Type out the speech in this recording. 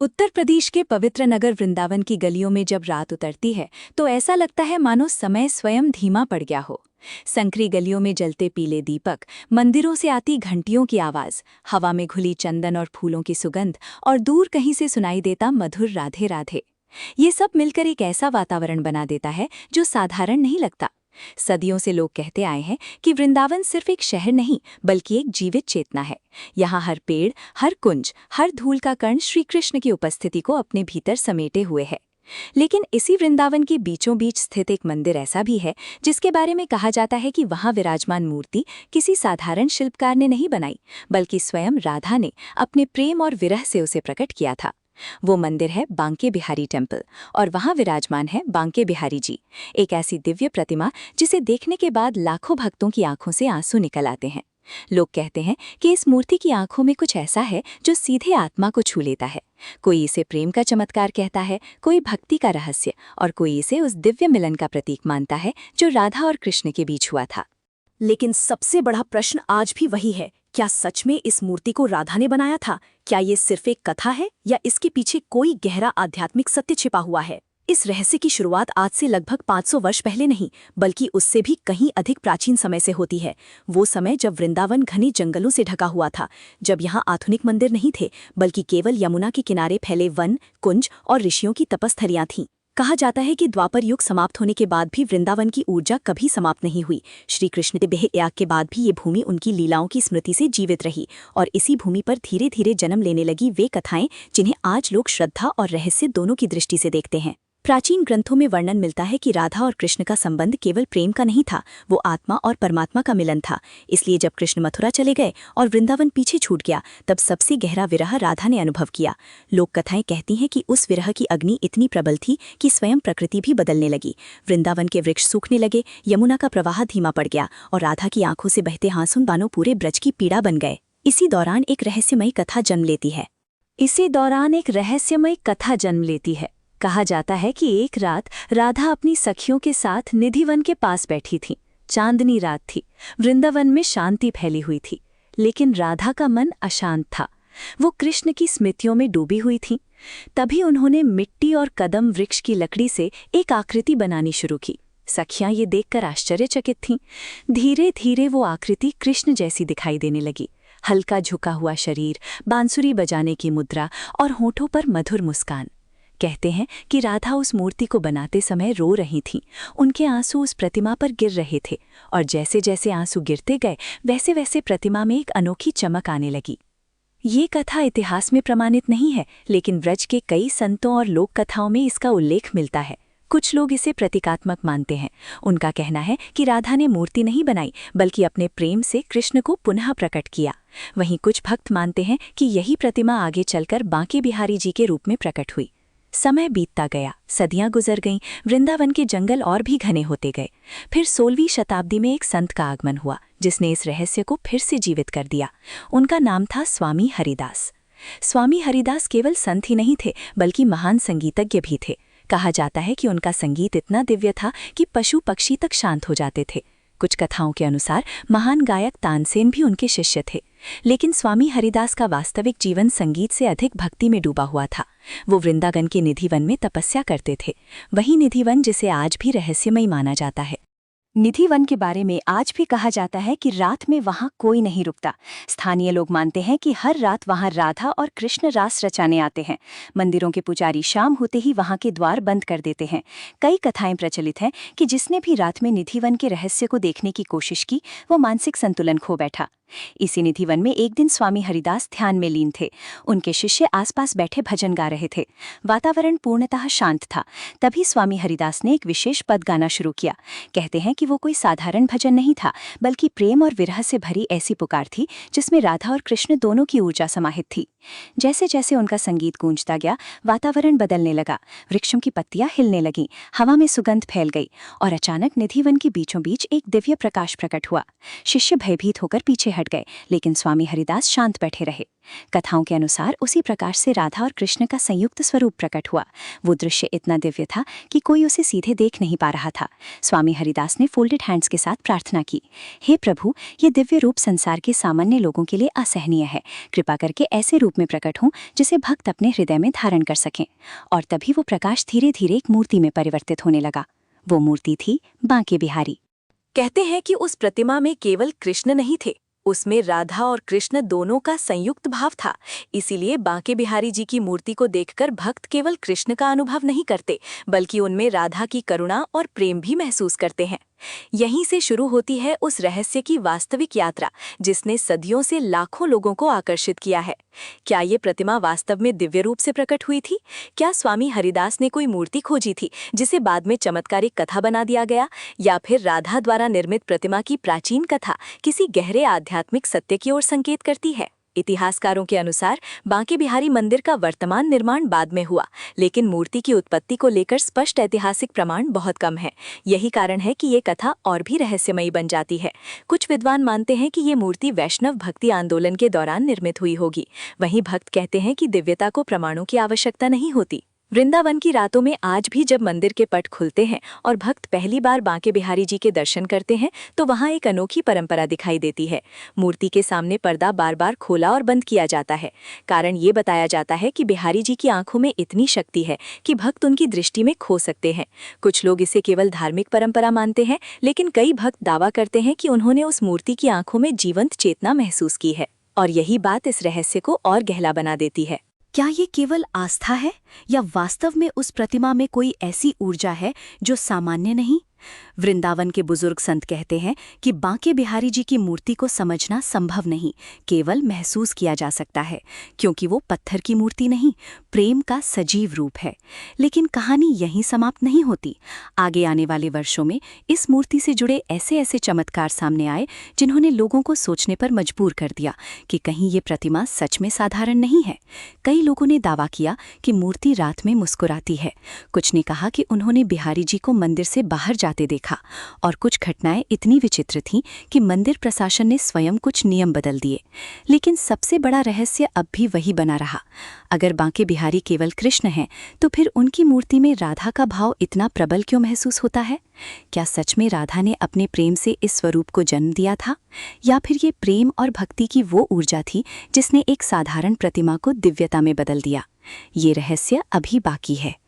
उत्तर प्रदेश के पवित्र नगर वृंदावन की गलियों में जब रात उतरती है तो ऐसा लगता है मानो समय स्वयं धीमा पड़ गया हो। संकरी गलियों में जलते पीले दीपक, मंदिरों से आती घंटियों की आवाज, हवा में घुली चंदन और फूलों की सुगंध और दूर कहीं से सुनाई देता मधुर राधे राधे। ये सब मिलकर एक ऐसा वातावरण बना देता है जो साधारण नहीं लगता। सदियों से लोग कहते आए हैं कि वृंदावन सिर्फ एक शहर नहीं बल्कि एक जीवित चेतना है। यहाँ हर पेड़, हर कुंज, हर धूल का कण श्री कृष्ण की उपस्थिति को अपने भीतर समेटे हुए है। लेकिन इसी वृंदावन के बीचों बीच स्थित एक मंदिर ऐसा भी है जिसके बारे में कहा जाता है कि वहाँ विराजमान मूर्ति किसी साधारण शिल्पकार ने नहीं बनाई बल्कि स्वयं राधा ने अपने प्रेम और विरह से उसे प्रकट किया था। वो मंदिर है बांके बिहारी टेम्पल और वहाँ विराजमान है बांके बिहारी जी, एक ऐसी दिव्य प्रतिमा जिसे देखने के बाद लाखों भक्तों की आंखों से आंसू निकल आते हैं। लोग कहते हैं कि इस मूर्ति की आंखों में कुछ ऐसा है जो सीधे आत्मा को छू लेता है। कोई इसे प्रेम का चमत्कार कहता है, कोई भक्ति का रहस्य और कोई इसे उस दिव्य मिलन का प्रतीक मानता है जो राधा और कृष्ण के बीच हुआ था। लेकिन सबसे बड़ा प्रश्न आज भी वही है, क्या सच में इस मूर्ति को राधा ने बनाया था? क्या ये सिर्फ एक कथा है या इसके पीछे कोई गहरा आध्यात्मिक सत्य छिपा हुआ है? इस रहस्य की शुरुआत आज से लगभग 500 वर्ष पहले नहीं बल्कि उससे भी कहीं अधिक प्राचीन समय से होती है। वो समय जब वृंदावन घने जंगलों से ढका हुआ था, जब यहाँ आधुनिक मंदिर नहीं थे बल्कि केवल यमुना के किनारे फैले वन, कुंज और ऋषियों की तपस्थलियां थीं। कहा जाता है कि द्वापर युग समाप्त होने के बाद भी वृंदावन की ऊर्जा कभी समाप्त नहीं हुई। श्री कृष्ण के देह त्याग के बाद भी ये भूमि उनकी लीलाओं की स्मृति से जीवित रही और इसी भूमि पर धीरे धीरे जन्म लेने लगी वे कथाएं जिन्हें आज लोग श्रद्धा और रहस्य दोनों की दृष्टि से देखते हैं। प्राचीन ग्रंथों में वर्णन मिलता है कि राधा और कृष्ण का संबंध केवल प्रेम का नहीं था, वो आत्मा और परमात्मा का मिलन था। इसलिए जब कृष्ण मथुरा चले गए और वृंदावन पीछे छूट गया तब सबसे गहरा विरह राधा ने अनुभव किया। लोक कथाएं कहती हैं कि उस विरह की अग्नि इतनी प्रबल थी कि स्वयं प्रकृति भी बदलने लगी। वृंदावन के वृक्ष सूखने लगे, यमुना का प्रवाह धीमा पड़ गया और राधा की आंखों से बहते आंसू बानो पूरे ब्रज की पीड़ा बन गए। इसी दौरान एक रहस्यमयी कथा जन्म लेती है। कहा जाता है कि एक रात राधा अपनी सखियों के साथ निधिवन के पास बैठी थी। चांदनी रात थी, वृंदावन में शांति फैली हुई थी, लेकिन राधा का मन अशांत था। वो कृष्ण की स्मृतियों में डूबी हुई थी। तभी उन्होंने मिट्टी और कदम वृक्ष की लकड़ी से एक आकृति बनानी शुरू की। सखियां ये देखकर आश्चर्यचकित थीं। धीरे धीरे वो आकृति कृष्ण जैसी दिखाई देने लगी। हल्का झुका हुआ शरीर, बांसुरी बजाने की मुद्रा और होठों पर मधुर मुस्कान। कहते हैं कि राधा उस मूर्ति को बनाते समय रो रही थीं। उनके आंसू उस प्रतिमा पर गिर रहे थे और जैसे जैसे आंसू गिरते गए वैसे वैसे प्रतिमा में एक अनोखी चमक आने लगी। ये कथा इतिहास में प्रमाणित नहीं है, लेकिन ब्रज के कई संतों और लोक कथाओं में इसका उल्लेख मिलता है। कुछ लोग इसे प्रतीकात्मक मानते हैं। उनका कहना है कि राधा ने मूर्ति नहीं बनाई बल्कि अपने प्रेम से कृष्ण को पुनः प्रकट किया। वहीं कुछ भक्त मानते हैं कि यही प्रतिमा आगे चलकर बांके बिहारी जी के रूप में प्रकट हुई। समय बीतता गया, सदियां गुजर गईं, वृंदावन के जंगल और भी घने होते गए। फिर 16वीं शताब्दी में एक संत का आगमन हुआ जिसने इस रहस्य को फिर से जीवित कर दिया। उनका नाम था स्वामी हरिदास। स्वामी हरिदास केवल संत ही नहीं थे बल्कि महान संगीतज्ञ भी थे। कहा जाता है कि उनका संगीत इतना दिव्य था कि पशु पक्षी तक शांत हो जाते थे। कुछ कथाओं के अनुसार महान गायक तानसेन भी उनके शिष्य थे। लेकिन स्वामी हरिदास का वास्तविक जीवन संगीत से अधिक भक्ति में डूबा हुआ था। वो वृंदावन के निधिवन में तपस्या करते थे, वही निधिवन जिसे आज भी रहस्यमयी माना जाता है। निधिवन के बारे में आज भी कहा जाता है कि रात में वहां कोई नहीं रुकता। स्थानीय लोग मानते हैं कि हर रात वहां राधा और कृष्ण रास रचाने आते हैं। मंदिरों के पुजारी शाम होते ही वहां के द्वार बंद कर देते हैं। कई कथाएं प्रचलित हैं कि जिसने भी रात में निधिवन के रहस्य को देखने की कोशिश की वो मानसिक संतुलन खो बैठा। इसी निधिवन में एक दिन स्वामी हरिदास ध्यान में लीन थे। उनके शिष्य आसपास बैठे भजन गा रहे थे। वातावरण पूर्णतः शांत था। तभी स्वामी हरिदास ने एक विशेष पद गाना शुरू किया। कहते हैं कि वो कोई साधारण भजन नहीं था बल्कि प्रेम और विरह से भरी ऐसी पुकार थी जिसमें राधा और कृष्ण दोनों की ऊर्जा समाहित थी। जैसे जैसे उनका संगीत गूंजता गया, वातावरण बदलने लगा। वृक्षों की पत्तियां हिलने लगीं, हवा में सुगंध फैल गई और अचानक निधिवन के बीचों बीच एक दिव्य प्रकाश प्रकट हुआ। शिष्य भयभीत होकर पीछे हट हट गए, लेकिन स्वामी हरिदास शांत बैठे रहे। कथाओं के अनुसार उसी प्रकाश से राधा और कृष्ण का संयुक्त स्वरूप प्रकट हुआ। वो दृश्य इतना दिव्य था कि कोई उसे सीधे देख नहीं पा रहा था। स्वामी हरिदास ने फोल्डेड हैंड्स के साथ प्रार्थना की, हे प्रभु, ये दिव्य रूप संसार के सामान्य लोगों के लिए असहनीय है। कृपा करके ऐसे रूप में प्रकट हों जिसे भक्त अपने हृदय में धारण कर सकें। और तभी वो प्रकाश धीरे धीरे एक मूर्ति में परिवर्तित होने लगा। वो मूर्ति थी बांके बिहारी। कहते हैं कि उस प्रतिमा में केवल कृष्ण नहीं थे, उसमें राधा और कृष्ण दोनों का संयुक्त भाव था। इसीलिए बांके बिहारी जी की मूर्ति को देखकर भक्त केवल कृष्ण का अनुभव नहीं करते, बल्कि उनमें राधा की करुणा और प्रेम भी महसूस करते हैं। यहीं से शुरू होती है उस रहस्य की वास्तविक यात्रा, जिसने सदियों से लाखों लोगों को आकर्षित किया है। क्या ये प्रतिमा वास्तव में दिव्य रूप से प्रकट हुई थी? क्या स्वामी हरिदास ने कोई मूर्ति खोजी थी जिसे बाद में चमत्कारिक कथा बना दिया गया, या फिर राधा द्वारा निर्मित प्रतिमा की प्राचीन कथा किसी गहरे आध्यात्मिक सत्य की ओर संकेत करती है? इतिहासकारों के अनुसार बांके बिहारी मंदिर का वर्तमान निर्माण बाद में हुआ, लेकिन मूर्ति की उत्पत्ति को लेकर स्पष्ट ऐतिहासिक प्रमाण बहुत कम है। यही कारण है कि ये कथा और भी रहस्यमयी बन जाती है। कुछ विद्वान मानते हैं कि ये मूर्ति वैष्णव भक्ति आंदोलन के दौरान निर्मित हुई होगी। वहीं भक्त कहते हैं कि दिव्यता को प्रमाणों की आवश्यकता नहीं होती। वृंदावन की रातों में आज भी जब मंदिर के पट खुलते हैं और भक्त पहली बार बांके बिहारी जी के दर्शन करते हैं, तो वहां एक अनोखी परंपरा दिखाई देती है। मूर्ति के सामने पर्दा बार बार खोला और बंद किया जाता है। कारण ये बताया जाता है कि बिहारी जी की आंखों में इतनी शक्ति है कि भक्त उनकी दृष्टि में खो सकते हैं। कुछ लोग इसे केवल धार्मिक परंपरा मानते हैं, लेकिन कई भक्त दावा करते हैं कि उन्होंने उस मूर्ति की आंखों में जीवंत चेतना महसूस की है। और यही बात इस रहस्य को और गहरा बना देती है। क्या ये केवल आस्था है, या वास्तव में उस प्रतिमा में कोई ऐसी ऊर्जा है जो सामान्य नहीं? वृंदावन के बुजुर्ग संत कहते हैं कि बांके बिहारी जी की मूर्ति को समझना संभव नहीं, केवल महसूस किया जा सकता है, क्योंकि वो पत्थर की मूर्ति नहीं, प्रेम का सजीव रूप है। लेकिन कहानी यहीं समाप्त नहीं होती। आगे आने वाले वर्षों में इस मूर्ति से जुड़े ऐसे ऐसे चमत्कार सामने आए जिन्होंने लोगों को सोचने पर मजबूर कर दिया कि कहीं ये प्रतिमा सच में साधारण नहीं है। कई लोगों ने दावा किया कि मूर्ति रात में मुस्कुराती है। कुछ ने कहा कि उन्होंने बिहारी जी को मंदिर से बाहर जाते देखा, और कुछ घटनाएं इतनी विचित्र थीं कि मंदिर प्रशासन ने स्वयं कुछ नियम बदल दिए। लेकिन सबसे बड़ा रहस्य अब भी वही बना रहा। अगर बांके बिहारी केवल कृष्ण हैं, तो फिर उनकी मूर्ति में राधा का भाव इतना प्रबल क्यों महसूस होता है? क्या सच में राधा ने अपने प्रेम से इस स्वरूप को जन्म दिया था, या फिर ये प्रेम और भक्ति की वो ऊर्जा थी जिसने एक साधारण प्रतिमा को दिव्यता में बदल दिया? ये रहस्य अभी बाकी है।